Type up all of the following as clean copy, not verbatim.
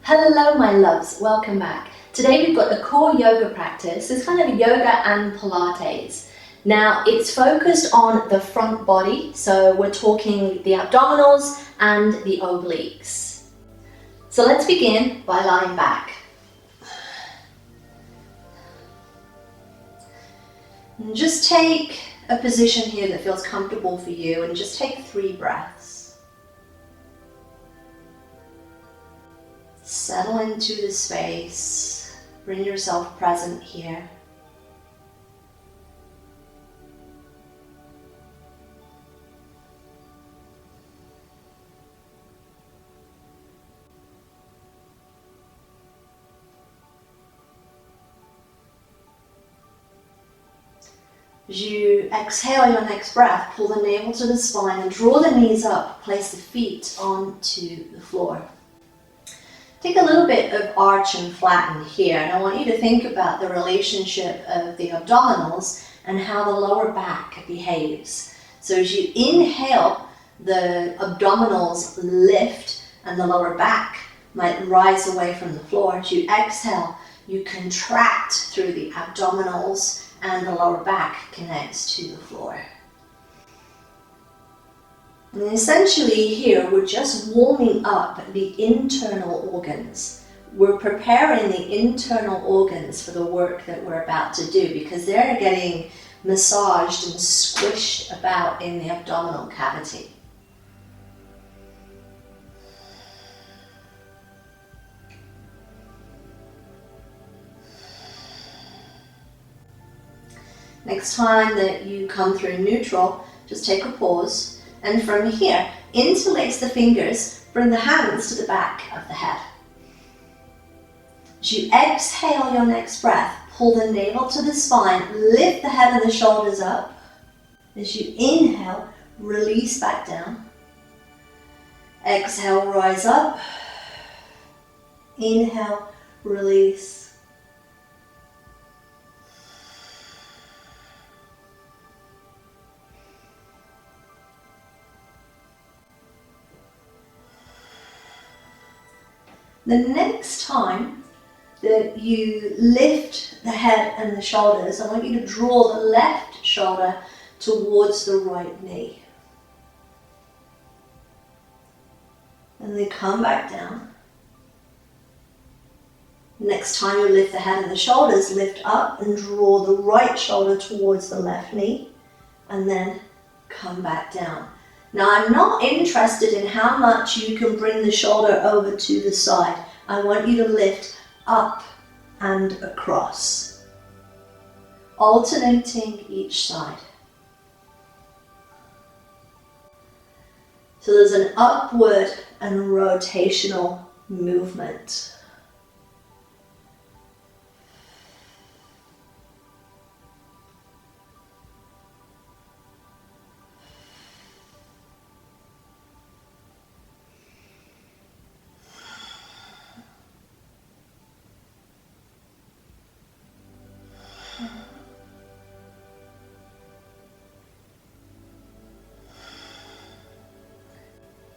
Hello my loves, welcome back. Today we've got a core yoga practice. It's kind of yoga and pilates. Now it's focused on the front body, so we're talking the abdominals and the obliques. So let's begin by lying back. And just take a position here that feels comfortable for you and just take 3 breaths. Settle into the space, bring yourself present here. As you exhale your next breath, pull the navel to the spine and draw the knees up, place the feet onto the floor. Take a little bit of arch and flatten here, and I want you to think about the relationship of the abdominals and how the lower back behaves. So as you inhale, the abdominals lift and the lower back might rise away from the floor. As you exhale, you contract through the abdominals and the lower back connects to the floor. And essentially here, we're just warming up the internal organs. We're preparing the internal organs for the work that we're about to do because they're getting massaged and squished about in the abdominal cavity. Next time that you come through neutral, just take a pause. And from here, interlace the fingers, bring the hands to the back of the head. As you exhale your next breath, pull the navel to the spine, lift the head and the shoulders up. As you inhale, release back down. Exhale, rise up. Inhale, release. The next time that you lift the head and the shoulders, I want you to draw the left shoulder towards the right knee. And then come back down. Next time you lift the head and the shoulders, lift up and draw the right shoulder towards the left knee. And then come back down. Now I'm not interested in how much you can bring the shoulder over to the side. I want you to lift up and across, alternating each side. So there's an upward and rotational movement.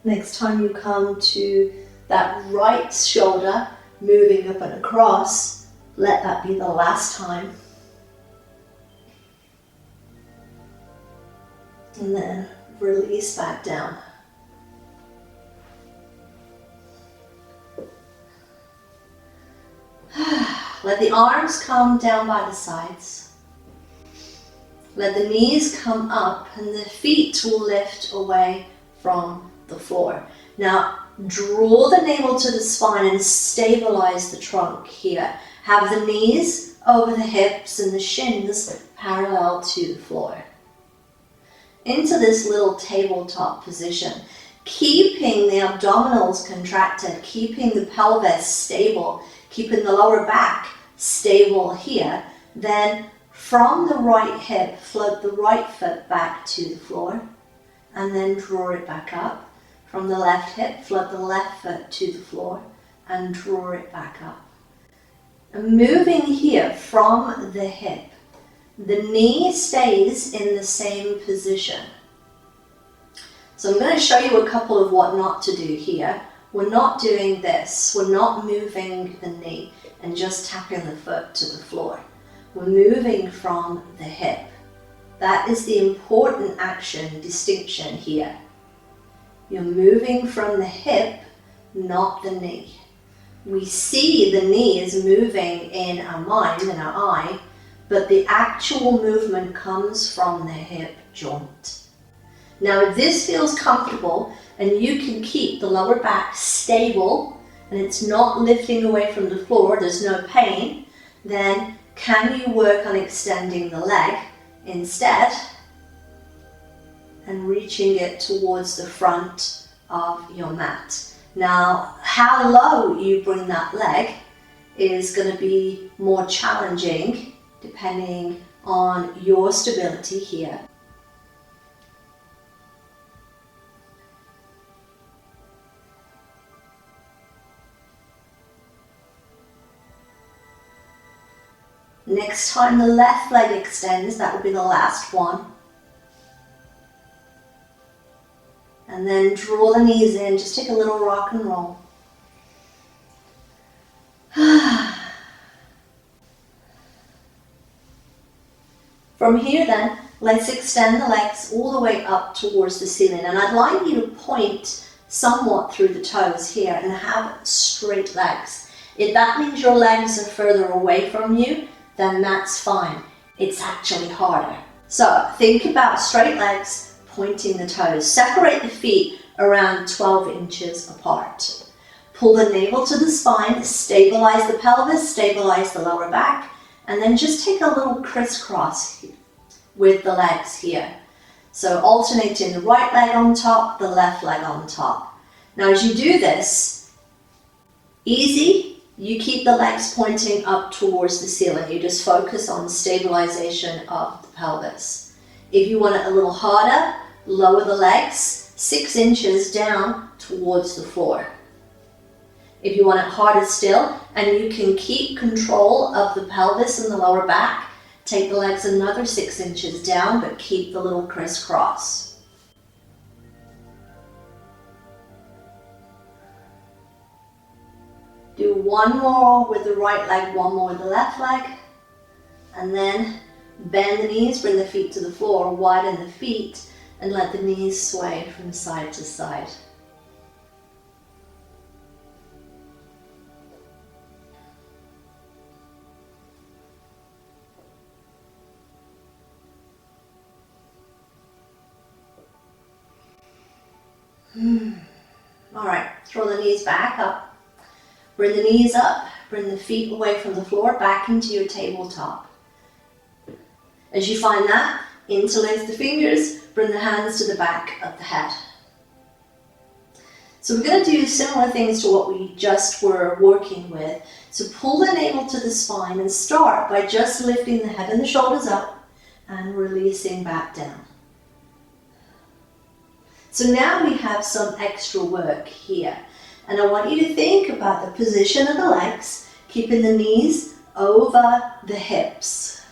Next time you come to that right shoulder, moving up and across, let that be the last time. And then release back down. Let the arms come down by the sides. Let the knees come up and the feet will lift away from the floor. Now draw the navel to the spine and stabilize the trunk here. Have the knees over the hips and the shins parallel to the floor. Into this little tabletop position, keeping the abdominals contracted, keeping the pelvis stable, keeping the lower back stable here. Then from the right hip, float the right foot back to the floor and then draw it back up. From the left hip, float the left foot to the floor and draw it back up. And moving here from the hip, the knee stays in the same position. So I'm going to show you a couple of what not to do here. we're not doing this. We're not moving the knee and just tapping the foot to the floor. We're moving from the hip. That is the important action distinction here. You're moving from the hip, not the knee. We see the knee is moving in our mind, in our eye, but the actual movement comes from the hip joint. Now, if this feels comfortable and you can keep the lower back stable and it's not lifting away from the floor, there's no pain, then can you work on extending the leg instead and reaching it towards the front of your mat? Now, how low you bring that leg is going to be more challenging depending on your stability here. Next time the left leg extends, that will be the last one. And then draw the knees in, just take a little rock and roll. From here then, let's extend the legs all the way up towards the ceiling. And I'd like you to point somewhat through the toes here and have straight legs. If that means your legs are further away from you, then that's fine. It's actually harder. So think about straight legs, pointing the toes. Separate the feet around 12 inches apart. Pull the navel to the spine, stabilize the pelvis, stabilize the lower back, and then just take a little crisscross with the legs here. So alternating the right leg on top, the left leg on top. Now as you do this, easy, you keep the legs pointing up towards the ceiling. You just focus on stabilization of the pelvis. If you want it a little harder, lower the legs 6 inches down towards the floor. If you want it harder still, and you can keep control of the pelvis and the lower back, take the legs another 6 inches down, but keep the little crisscross. Do one more with the right leg, one more with the left leg, and then bend the knees, bring the feet to the floor, widen the feet, and let the knees sway from side to side. All right, throw the knees back up. Bring the knees up, bring the feet away from the floor, back into your tabletop. As you find that, interlace the fingers, bring the hands to the back of the head. So we're going to do similar things to what we just were working with. So pull the navel to the spine and start by just lifting the head and the shoulders up and releasing back down. So now we have some extra work here. And I want you to think about the position of the legs, keeping the knees over the hips.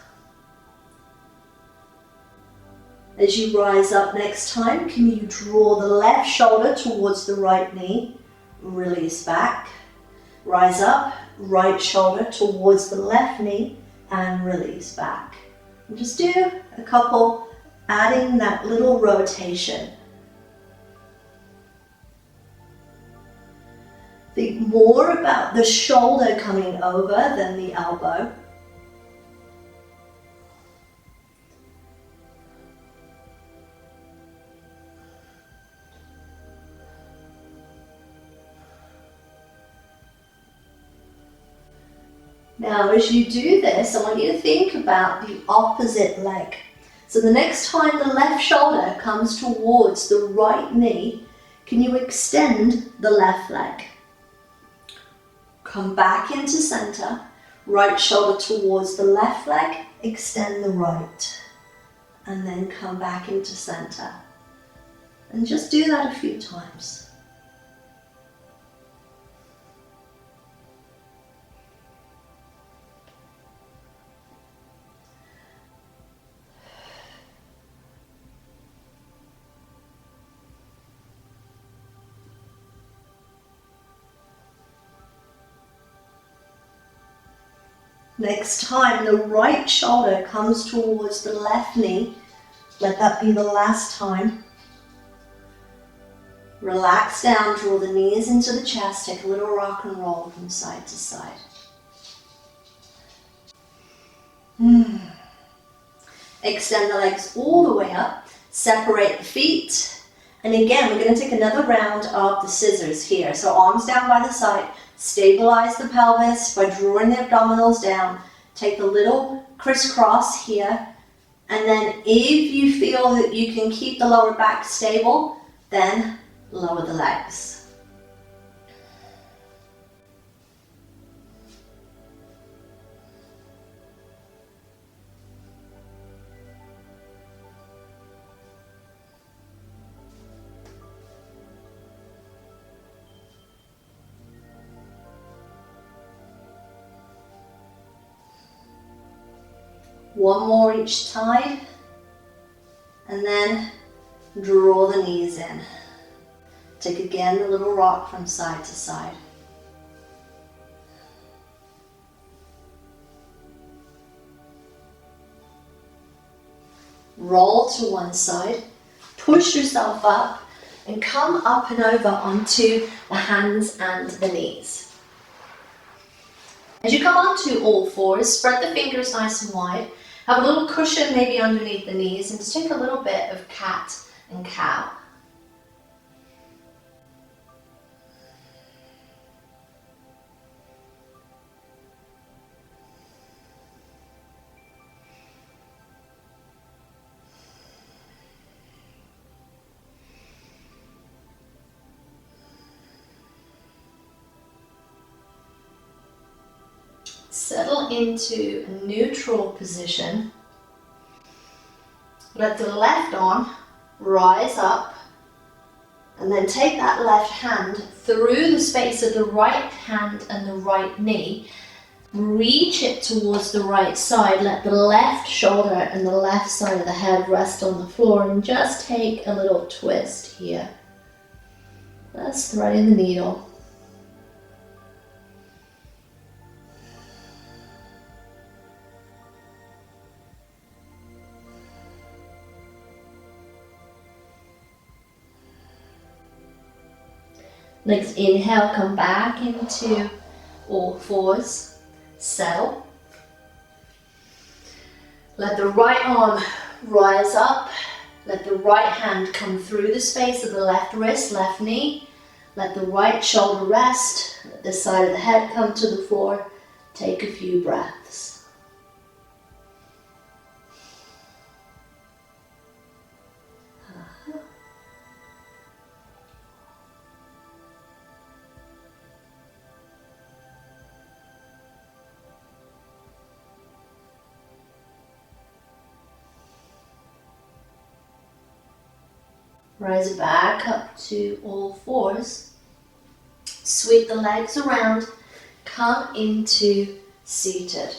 As you rise up next time, can you draw the left shoulder towards the right knee, release back, rise up, right shoulder towards the left knee and release back. And just do a couple, adding that little rotation. Think more about the shoulder coming over than the elbow. Now, as you do this, I want you to think about the opposite leg. So the next time the left shoulder comes towards the right knee, can you extend the left leg? Come back into center, right shoulder towards the left leg, extend the right, and then come back into center. And just do that a few times. Next time the right shoulder comes towards the left knee, let that be the last time. Relax down, draw the knees into the chest, take a little rock and roll from side to side. Extend the legs all the way up, separate the feet, and again we're going to take another round of the scissors here. So arms down by the side, stabilize the pelvis by drawing the abdominals down, take a little crisscross here, and then if you feel that you can keep the lower back stable, then lower the legs. One more each side, and then draw the knees in. Take again a little rock from side to side. Roll to one side, push yourself up, and come up and over onto the hands and the knees. As you come onto all fours, spread the fingers nice and wide. Have a little cushion maybe underneath the knees, and just take a little bit of cat and cow. Settle into a neutral position. Let the left arm rise up, and then take that left hand through the space of the right hand and the right knee. Reach it towards the right side. Let the left shoulder and the left side of the head rest on the floor, and just take a little twist here. That's threading the needle. Next inhale, come back into all fours, settle. Let the right arm rise up. Let the right hand come through the space of the left wrist, left knee. Let the right shoulder rest. Let the side of the head come to the floor. Take a few breaths. Rise back up to all fours. Sweep the legs around. Come into seated.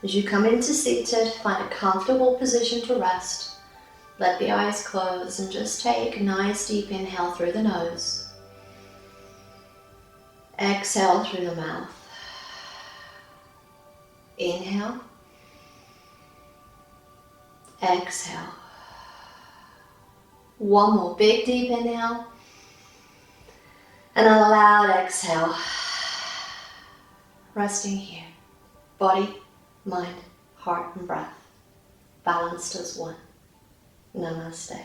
As you come into seated, find a comfortable position to rest. Let the eyes close and just take a nice deep inhale through the nose. Exhale through the mouth. Inhale. Exhale. One more big deep inhale. And a loud exhale. Resting here. Body, mind, heart and breath. Balanced as one. Namaste.